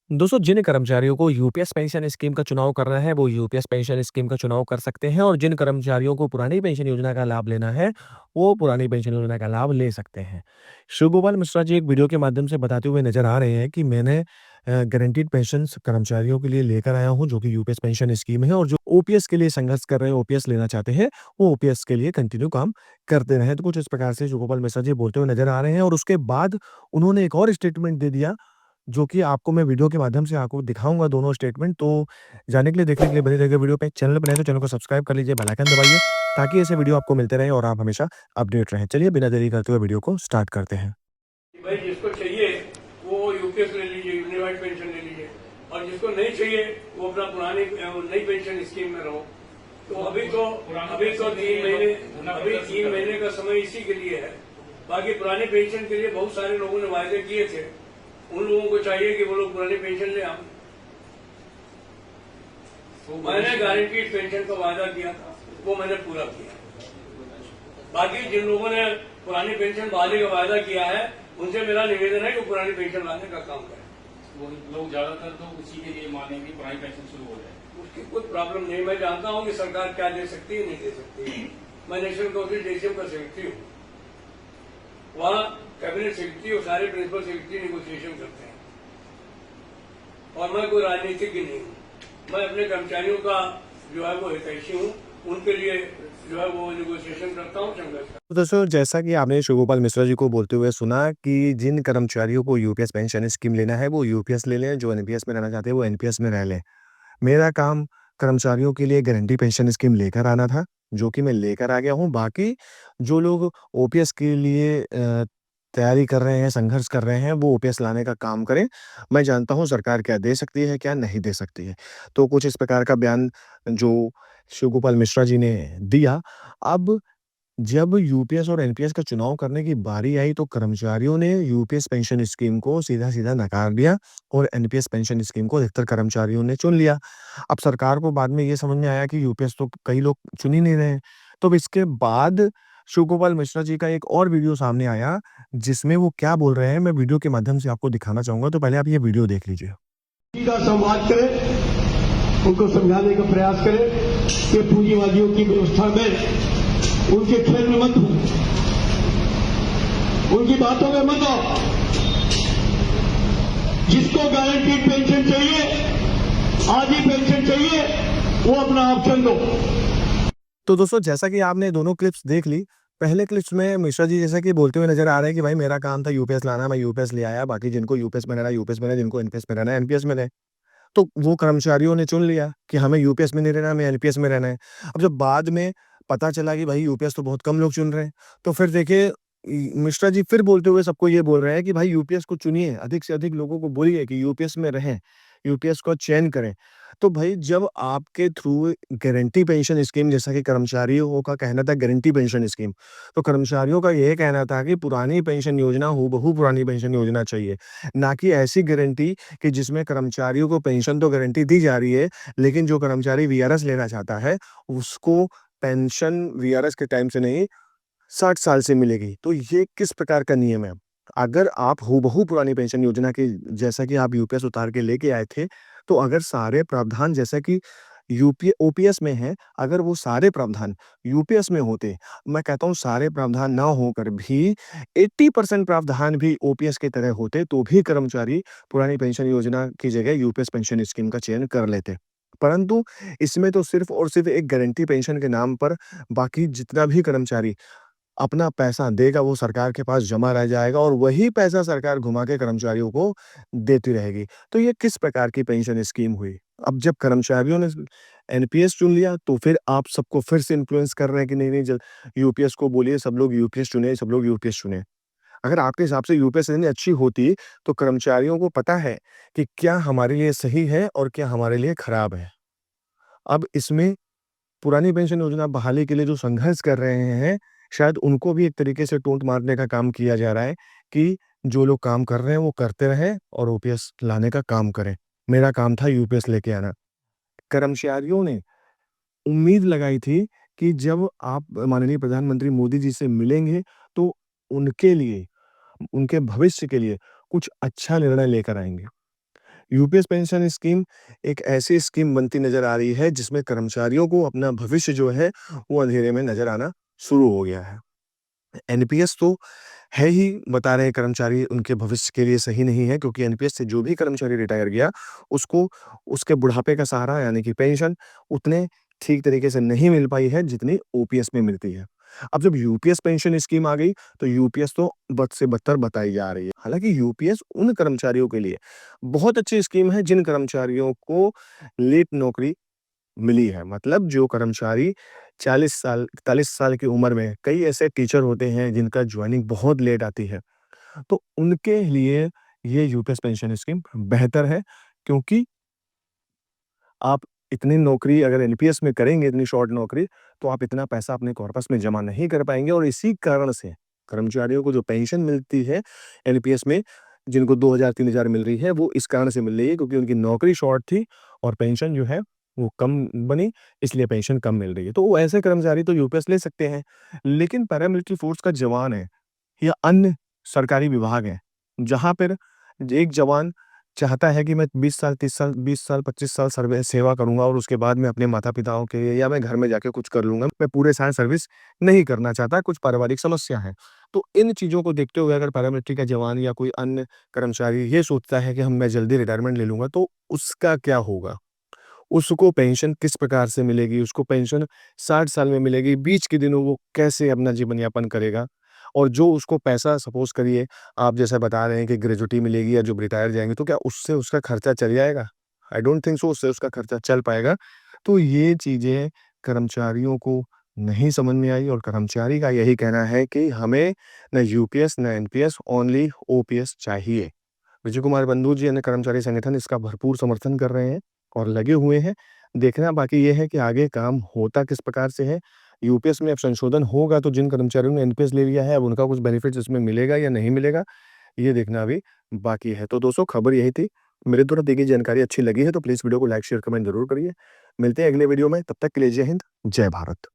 दोस्तों, जिन कर्मचारियों को यूपीएस पेंशन स्कीम का चुनाव करना है, वो यूपीएस पेंशन स्कीम का चुनाव कर सकते हैं और जिन कर्मचारियों को पुरानी पेंशन योजना का लाभ लेना है, वो पुरानी पेंशन योजना का लाभ ले सकते हैं। शिवगोपाल मिश्रा जी एक वीडियो के माध्यम से बताते हुए नज़र आ रहे हैं कि मैंने गारंटीड पेंशन्स कर्मचारियों के लिए लेकर आया हूँ, जो कि यूपीएस पेंशन स्कीम है और जो ओपीएस के लिए संघर्ष कर रहे हैं, ओपीएस लेना चाहते हैं, वो ओपीएस के लिए कंटिन्यू काम करते रहें। तो कुछ इस प्रकार से शिवगोपाल मिश्रा जी बोलते हुए नज़र आ रहे हैं और उसके बाद उन्होंने एक और स्टेटमेंट दे दिया जो कि आपको मैं वीडियो के माध्यम से आपको दिखाऊँगा दोनों स्टेटमेंट। तो जानने के लिए, देखने के लिए बने रहिएगा वीडियो पे। चैनल पर नए हैं तो चैनल को सब्सक्राइब कर लीजिए, बेल आइकन दबाइए ताकि ऐसे वीडियो आपको मिलते रहें और आप हमेशा अपडेट रहें। चलिए बिना देरी करते हुए वीडियो को स्टार्ट करते हैं। भाई जिसको चाहिए वो यूपीएस ले लीजिए, यूनिवाइड पेंशन ले लीजिए, और जिसको नहीं चाहिए वो अपना पुरानी नई पेंशन स्कीम में रहो। तो अभी तो 3 महीने का समय इसी के लिए है। बाकी पुरानी पेंशन के लिए बहुत सारे लोगों ने वायदे किए थे, उन लोगों को चाहिए कि वो लोग पुरानी पेंशन ले आए। मैंने गारंटीड पेंशन का वायदा किया था, वो मैंने पूरा किया। बाकी जिन लोगों ने पुरानी पेंशन बहाली का वायदा किया है, उनसे मेरा निवेदन है कि पुरानी पेंशन लाने का काम करें। वो लोग ज्यादातर तो उसी के लिए मानेंगे पुरानी पेंशन शुरू हो जाए, उसकी कोई प्रॉब्लम नहीं। मैं जानता हूं कि सरकार क्या दे सकती है, नहीं दे सकती। मैं नेशनल काउंसिल डीसीएम का सेक्रेटरी हूं, वहां कैबिनेट सेक्रेटरी और सारे प्रिंसिपल सेक्रेटरी नेगोशिएशन करते हैं, और मैं कोई राजनीतिज्ञ नहीं हूं। मैं अपने कर्मचारियों का जो है वो हितैषी हूं, उनके लिए जो है वो नेगोशिएशन करता हूं, संघर्ष करता हूं। तो दोस्तों, जैसा कि आपने शिवगोपाल मिश्रा जी को बोलते हुए सुना कि जिन कर्मचारियों को यूपीएस पेंशन स्कीम लेना है, वो यूपीएस ले लें, जो एनपीएस में रहना चाहते हैं, वो एनपीएस में रह लें। मेरा काम कर्मचारियों के लिए गारंटी पेंशन स्कीम लेकर आना था, जो कि मैं लेकर आ गया हूँ। बाकी जो लोग ओपीएस के लिए तैयारी कर रहे हैं, संघर्ष कर रहे हैं, वो ओपीएस लाने का काम करें। मैं जानता हूँ सरकार क्या दे सकती है, क्या नहीं दे सकती है। तो कुछ इस प्रकार का बयान जो शिवगोपाल मिश्रा जी ने दिया। अब जब यूपीएस और एनपीएस का चुनाव करने की बारी आई, तो कर्मचारियों ने यूपीएस पेंशन स्कीम को सीधा-सीधा नकार दिया और एनपीएस पेंशन स्कीम को अधिकतर कर्मचारियों ने चुन लिया। अब सरकार को बाद में ये समझ में आया कि यूपीएस तो कई लोग चुन ही नहीं रहे हैं। तो अब इसके बाद शिवगोपाल मिश्रा जी का एक और वीडियो सामने आया, जिसमें वो क्या बोल रहे हैं, मैं वीडियो के माध्यम से आपको दिखाना चाहूँगा। तो पहले आप ये वीडियो देख लीजिए। सीधा संवाद करें, उनको समझाने का प्रयास करें कि पूंजीवादियों की व्यवस्था में उनके खेल में मत हो, उनकी बातों में मत आओ। जिसको गारंटीड पेंशन चाहिए, आधी पेंशन चाहिए, वो अपना ऑप्शन दो। तो दोस्तों, जैसा कि आपने दोनों क्लिप्स देख ली, पहले क्लिप्स में मिश्रा जी जैसा कि बोलते हुए नज़र आ रहे हैं कि भाई मेरा काम था यूपीएस लाना, मैं यूपीएस ले आया, बाकी जिनको यूपीएस में रहना है यूपीएस में रहें, जिनको एनपीएस में रहना है एनपीएस में रहें। तो वो कर्मचारियों ने चुन लिया कि हमें यूपीएस में नहीं रहना, हमें एनपीएस में रहना है। अब जब बाद में पता चला कि भाई यूपीएस तो बहुत कम लोग चुन रहे हैं, तो फिर देखिए मिश्रा जी फिर बोलते हुए सबको ये बोल रहे हैं कि भाई यूपीएस को चुनिए, अधिक से अधिक लोगों को बोलिए कि यूपीएस में रहें, यूपीएस का चयन करें। तो भाई जब आपके थ्रू गारंटी पेंशन स्कीम, जैसा कि कर्मचारियों का कहना था गारंटी पेंशन स्कीम, तो कर्मचारियों का ये कहना था कि पुरानी पेंशन योजना हूबहू पुरानी पेंशन योजना चाहिए, ना कि ऐसी गारंटी कि जिसमें कर्मचारियों को पेंशन तो गारंटी दी जा रही है, लेकिन जो कर्मचारी वीआरएस लेना चाहता है, उसको पेंशन वीआरएस के टाइम से नहीं 60 साल से मिलेगी। तो ये किस प्रकार का नियम है? अगर आप हूबहू पुरानी पेंशन योजना के जैसा कि आप यूपीएस उतार के लेके आए थे, तो अगर सारे प्रावधान जैसा कि ओपीएस में है, अगर वो सारे प्रावधान यूपीएस में होते, मैं कहता हूँ सारे प्रावधान ना होकर भी 80% प्रावधान भी ओपीएस की तरह होते, तो भी कर्मचारी पुरानी पेंशन योजना की जगह यूपीएस पेंशन स्कीम का चयन कर लेते। परंतु इसमें तो सिर्फ़ और सिर्फ़ एक गारंटी पेंशन के नाम पर बाकी जितना भी कर्मचारी अपना पैसा देगा, वो सरकार के पास जमा रह जाएगा और वही पैसा सरकार घुमा के कर्मचारियों को देती रहेगी। तो ये किस प्रकार की पेंशन स्कीम हुई? अब जब कर्मचारियों ने एनपीएस चुन लिया, तो फिर आप सबको फिर से इन्फ्लुएंस कर रहे हैं कि नहीं-नहीं यूपीएस को बोलिए, सब लोग यूपीएस चुनें, सब लोग यूपीएस चुनें। अगर आपके हिसाब से यूपीएस इतनी अच्छी होती, तो कर्मचारियों को पता है कि क्या हमारे लिए सही है और क्या हमारे लिए खराब है। अब इसमें पुरानी पेंशन योजना बहाली के लिए जो संघर्ष कर रहे हैं, शायद उनको भी एक तरीके से टोंट मारने का काम किया जा रहा है कि जो लोग काम कर रहे हैं, वो करते रहें और ओपीएस लाने का काम करें। मेरा काम था यूपीएस लेके आना। कर्मचारियों ने उम्मीद लगाई थी कि जब आप माननीय प्रधानमंत्री मोदी जी से मिलेंगे, तो उनके लिए, उनके भविष्य के लिए कुछ अच्छा निर्णय लेकर आएँगे। यूपीएस पेंशन स्कीम एक ऐसी स्कीम बनती नज़र आ रही है जिसमें कर्मचारियों को अपना भविष्य जो है वो अंधेरे में नज़र आना शुरू हो गया है। एनपीएस तो है ही, बता रहे हैं कर्मचारी उनके भविष्य के लिए सही नहीं है, क्योंकि एनपीएस से जो भी कर्मचारी रिटायर गया उसको उसके बुढ़ापे का सहारा यानी कि पेंशन उतने ठीक तरीके से नहीं मिल पाई है जितनी ओपीएस में मिलती है। अब जब यूपीएस पेंशन स्कीम आ गई तो यूपीएस तो बद से बदतर बताई जा रही है। हालांकि यूपीएस उन कर्मचारियों के लिए बहुत अच्छी स्कीम है जिन कर्मचारियों को लेट नौकरी मिली है। मतलब जो कर्मचारी 40 साल 41 साल की उम्र में, कई ऐसे टीचर होते हैं जिनका जॉइनिंग बहुत लेट आती है, तो उनके लिए ये यूपीएस पेंशन स्कीम बेहतर है, क्योंकि आप इतनी नौकरी अगर एनपीएस में करेंगे, इतनी शॉर्ट नौकरी, तो आप इतना पैसा अपने कॉर्पस में जमा नहीं कर पाएँगे और इसी कारण से कर्मचारियों को जो पेंशन मिलती है एनपीएस में, जिनको 2000-3000 मिल रही है, वो इस कारण से मिल रही है क्योंकि उनकी नौकरी शॉर्ट थी और पेंशन जो है वो कम बनी, इसलिए पेंशन कम मिल रही है। तो वो ऐसे कर्मचारी तो यूपीएस ले सकते हैं, लेकिन पैरामिलिट्री फोर्स का जवान है या अन्य सरकारी विभाग हैं, जहाँ पर एक जवान चाहता है कि मैं 20 साल, 30 साल, 20 साल, 25 साल सेवा करूँगा और उसके बाद मैं अपने माता-पिताओं के लिए या मैं घर में जाके कुछ कर लूँगा। मैं पूरे साल सर्विस नहीं करना चाहता, कुछ पारिवारिक समस्या है। तो इन चीज़ों को देखते हुए अगर पैरामिलिट्री का जवान या कोई अन्य कर्मचारी ये सोचता है कि मैं जल्दी रिटायरमेंट ले लूँगा, तो उसका क्या होगा? उसको पेंशन किस प्रकार से मिलेगी? उसको पेंशन 60 साल में मिलेगी, बीच के दिनों वो कैसे अपना जीवन यापन करेगा? और जो उसको पैसा सपोज़ करिए आप जैसा बता रहे हैं कि ग्रेच्युटी मिलेगी या जब रिटायर जाएँगे, तो क्या उससे उसका खर्चा चल जाएगा? आई डोंट थिंक सो उससे उसका खर्चा चल पाएगा। तो ये चीज़ें कर्मचारियों को नहीं समझ में आई और कर्मचारी का यही कहना है कि हमें ना यूपीएस ना एनपीएस, ओनली ओपीएस चाहिए। विजय कुमार बंधु जी अन्य कर्मचारी संगठन इसका भरपूर समर्थन कर रहे हैं और लगे हुए हैं। देखना बाकी ये है कि आगे काम होता किस प्रकार से है। यूपीएस में अब संशोधन होगा तो जिन कर्मचारियों ने एनपीएस ले लिया है अब उनका कुछ बेनिफिट्स इसमें मिलेगा या नहीं मिलेगा, ये देखना अभी बाकी है। तो दोस्तों खबर यही थी। मेरे द्वारा दी गई जानकारी अच्छी लगी है तो प्लीज़ वीडियो को लाइक, शेयर, कमेंट ज़रूर करिए। मिलते हैं अगले वीडियो में, तब तक के लिए जय हिंद, जय भारत।